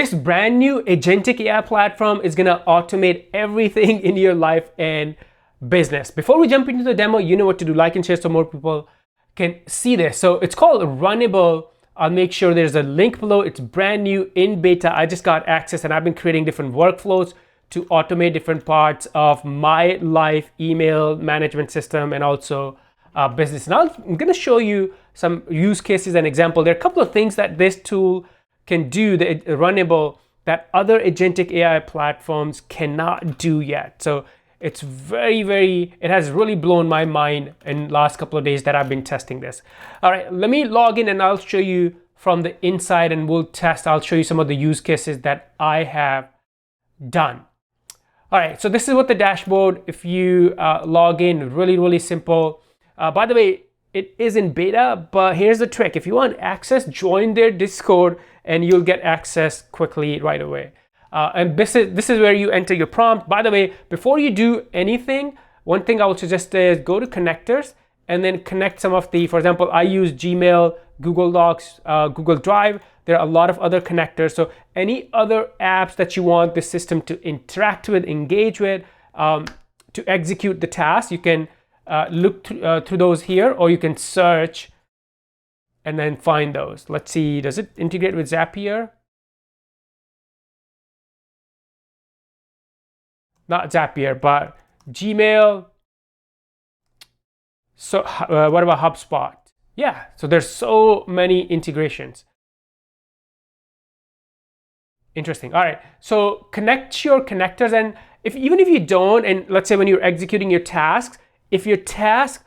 This brand new agentic AI platform is gonna automate everything in your life and business. Before we jump into the demo, you know what to do. Like and share so more people can see this. So it's called Runnable. I'll make sure there's a link below. It's brand new in beta. I just got access and I've been creating different workflows to automate different parts of my life, email management system, and also business. And I'm gonna show you some use cases and example. There are a couple of things that this tool can do, the Runnable, that other agentic AI platforms cannot do yet. So it's it has really blown my mind in the last couple of days that I've been testing this. All right, let me log in and I'll show you from the inside and we'll test. I'll show you some of the use cases that I have done. All right, so this is what the dashboard, if you log in, really simple. By the way, it is in beta, but here's the trick. If you want access, join their Discord and you'll get access quickly right away. And this is where you enter your prompt. By the way, before you do anything, one thing I would suggest is go to connectors and then connect some of the, for example, I use Gmail, Google Docs, Google Drive. There are a lot of other connectors. So any other apps that you want the system to interact with, engage with, to execute the task, you can look through those here, or you can search and then find those. Let's see, does it integrate with Zapier? Not Zapier, but Gmail. So what about HubSpot? Yeah, so there's so many integrations. Interesting. All right, so connect your connectors, and even if you don't, and let's say when you're executing your tasks, if your task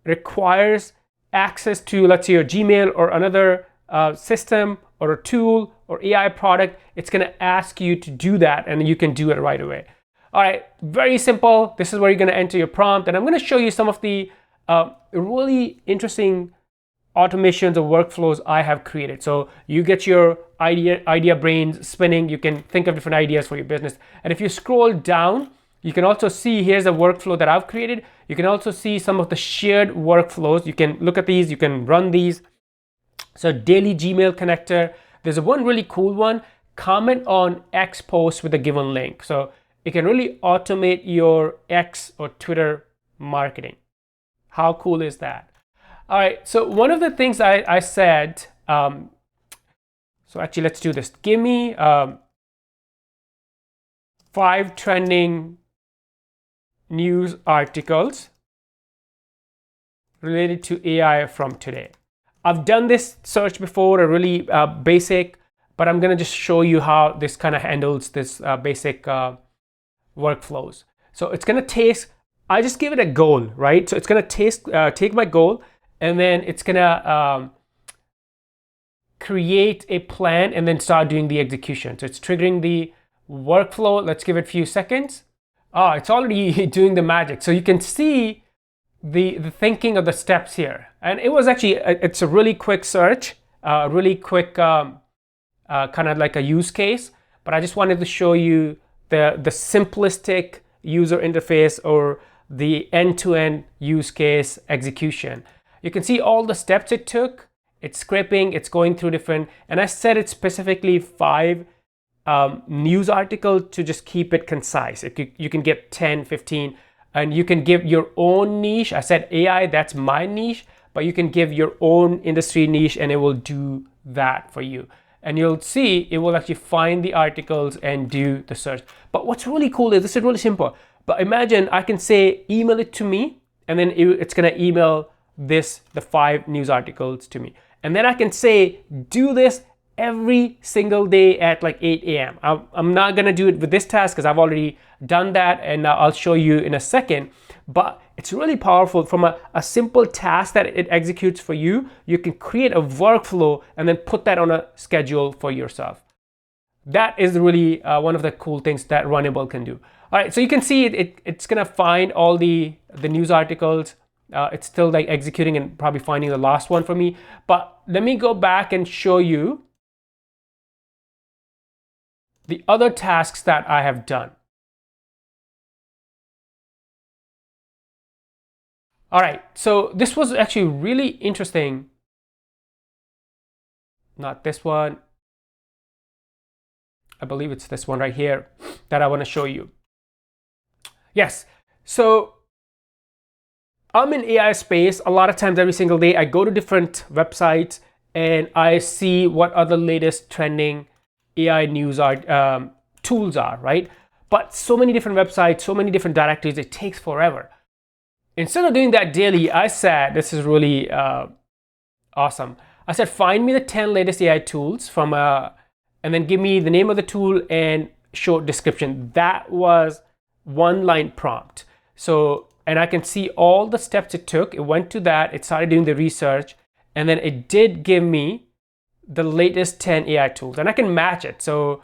requires access to, let's say, your Gmail or another system or a tool or AI product, it's gonna ask you to do that and you can do it right away. All right, very simple. This is where you're gonna enter your prompt, and I'm gonna show you some of the really interesting automations or workflows I have created. So you get your idea brains spinning. You can think of different ideas for your business. And if you scroll down, you can also see, here's a workflow that I've created. You can also see some of the shared workflows. You can look at these, you can run these. So daily Gmail connector. There's one really cool one, comment on X post with a given link. So it can really automate your X or Twitter marketing. How cool is that? All right, so one of the things I said, so actually let's do this. Give me 5 trending news articles related to AI from today. I've done this search before, a really basic, but I'm gonna just show you how this kind of handles this basic workflows. So it's gonna I just give it a goal, right? So it's gonna take my goal, and then it's gonna create a plan and then start doing the execution. So it's triggering the workflow. Let's give it a few seconds. It's already doing the magic. So you can see the thinking of the steps here. And it was actually, it's a really quick search, really quick kind of like a use case, but I just wanted to show you the simplistic user interface or the end-to-end use case execution. You can see all the steps it took. It's scraping, it's going through different, and I said it's specifically 5 news articles to just keep it concise. You can get 10, 15, and you can give your own niche. I said AI, that's my niche, but you can give your own industry niche and it will do that for you. And you'll see it will actually find the articles and do the search. But what's really cool is this is really simple. But imagine I can say, email it to me, and then it's gonna email the 5 news articles to me. And then I can say, do this every single day at like 8 a.m. I'm not gonna do it with this task because I've already done that, and I'll show you in a second. But it's really powerful from a simple task that it executes for you. You can create a workflow and then put that on a schedule for yourself. That is really one of the cool things that Runnable can do. All right, so you can see it's gonna find all the news articles. It's still like executing and probably finding the last one for me. But let me go back and show you the other tasks that I have done. All right, so this was actually really interesting. Not this one. I believe it's this one right here that I want to show you. Yes, so I'm in AI space. A lot of times every single day I go to different websites and I see what other latest trending AI news are, tools are, right? But so many different websites, so many different directories, it takes forever. Instead of doing that daily, I said, this is really awesome. I said, find me the 10 latest AI tools from and then give me the name of the tool and short description. That was one line prompt. So, and I can see all the steps it took. It went to that, it started doing the research, and then it did give me the latest 10 AI tools, and I can match it. So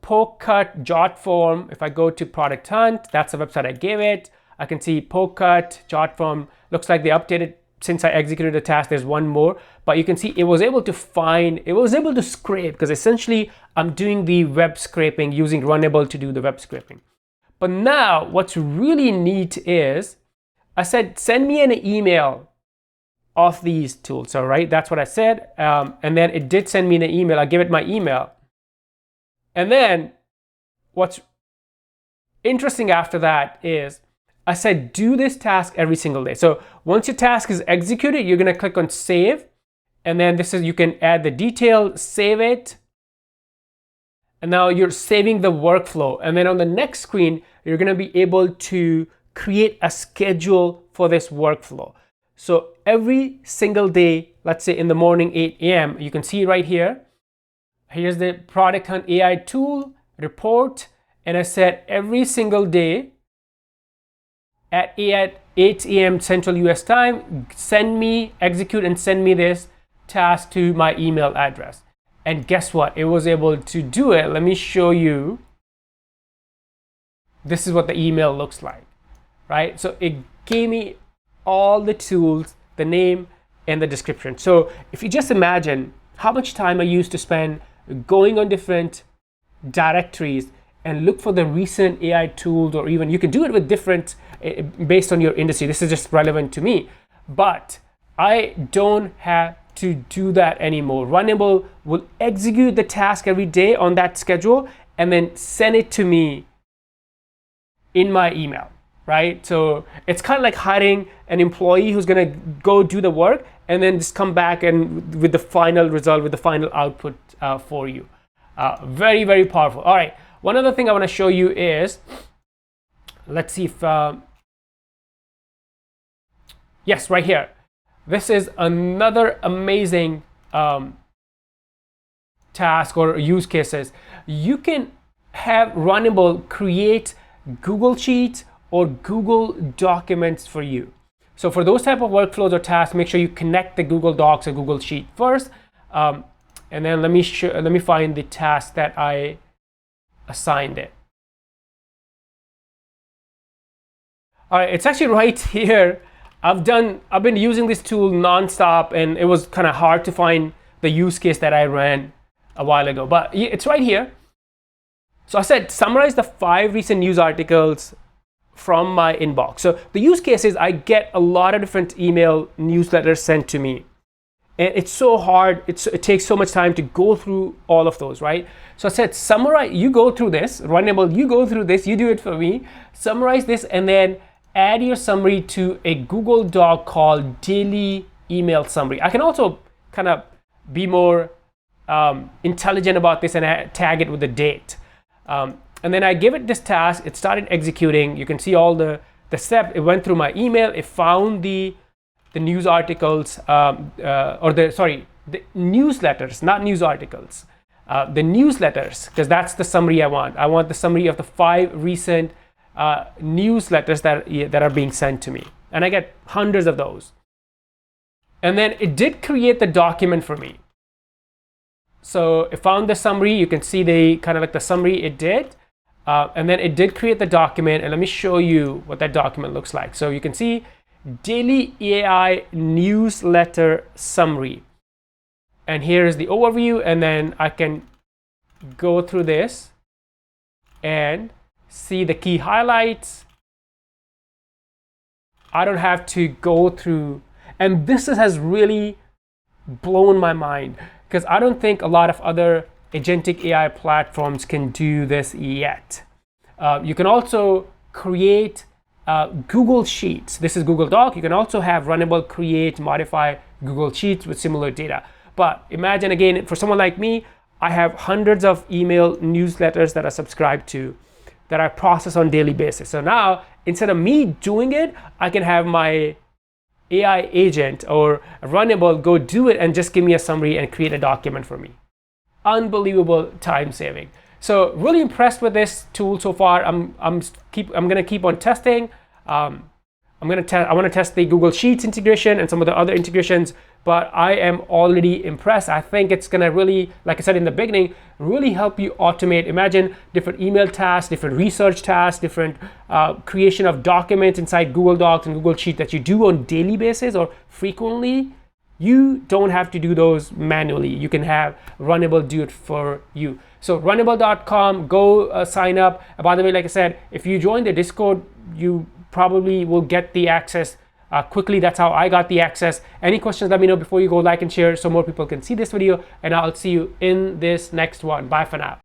poke cut, jot form. If I go to product hunt, that's the website I gave it. I can see poke cut, jot form. Looks like they updated since I executed the task. There's one more, but you can see it was able to find, it was able to scrape, because essentially I'm doing the web scraping using Runnable to do the web scraping. But now what's really neat is I said, send me an email of these tools. All right, that's what I said. And then it did send me an email. I gave it my email. And then what's interesting after that is I said, do this task every single day. So once your task is executed, you're going to click on save. And then this is, you can add the detail, save it. And now you're saving the workflow. And then on the next screen, you're going to be able to create a schedule for this workflow. So every single day, let's say in the morning, 8 a.m., you can see right here, here's the product hunt AI tool report. And I said every single day at 8 a.m. Central US time, execute and send me this task to my email address. And guess what? It was able to do it. Let me show you. This is what the email looks like, right? So it gave me all the tools, the name, and the description. So if you just imagine how much time I used to spend going on different directories and look for the recent AI tools, or even you can do it with different, based on your industry. This is just relevant to me, but I don't have to do that anymore. Runnable will execute the task every day on that schedule and then send it to me in my email, right? So it's kind of like hiring an employee who's going to go do the work and then just come back and with the final result, with the final output for you. Very, very powerful. All right. One other thing I want to show you is, let's see if, yes, right here. This is another amazing task or use cases. You can have Runnable create Google Sheets or Google Documents for you. So for those type of workflows or tasks, make sure you connect the Google Docs or Google Sheet first. And then let me find the task that I assigned it. All right, it's actually right here. I've been using this tool nonstop, and it was kind of hard to find the use case that I ran a while ago, but it's right here. So I said, summarize the 5 recent news articles from my inbox. So the use case is I get a lot of different email newsletters sent to me. And it's so hard, it takes so much time to go through all of those, right? So I said, summarize, you go through this, Runnable, you go through this, you do it for me, summarize this, and then add your summary to a Google Doc called Daily Email Summary. I can also kind of be more intelligent about this and tag it with a date. And then I give it this task, it started executing. You can see all the steps. It went through my email, it found the news articles, the newsletters, not news articles. The newsletters, because that's the summary I want. I want the summary of the 5 recent newsletters that are being sent to me. And I get hundreds of those. And then it did create the document for me. So it found the summary. You can see the kind of like the summary it did. And then it did create the document. And let me show you what that document looks like. So you can see Daily AI Newsletter Summary. And here is the overview. And then I can go through this and see the key highlights. I don't have to go through, and this has really blown my mind, because I don't think a lot of other agentic AI platforms can do this yet. You can also create Google Sheets. This is Google Doc. You can also have Runnable create, modify Google Sheets with similar data. But imagine again, for someone like me, I have hundreds of email newsletters that I subscribe to, that I process on a daily basis. So now, instead of me doing it, I can have my AI agent or Runnable go do it and just give me a summary and create a document for me. Unbelievable time saving. So really impressed with this tool so far. I'm gonna keep on testing. I want to test the Google Sheets integration and some of the other integrations, but I am already impressed. I think it's gonna really, like I said in the beginning, really help you automate. Imagine different email tasks, different research tasks, different creation of documents inside Google Docs and Google Sheets that you do on a daily basis or frequently. You don't have to do those manually. You can have Runnable do it for you. So runnable.com, go sign up. By the way, like I said, if you join the Discord, you probably will get the access quickly. That's how I got the access. Any questions, let me know before you go. Like and share so more people can see this video, and I'll see you in this next one. Bye for now.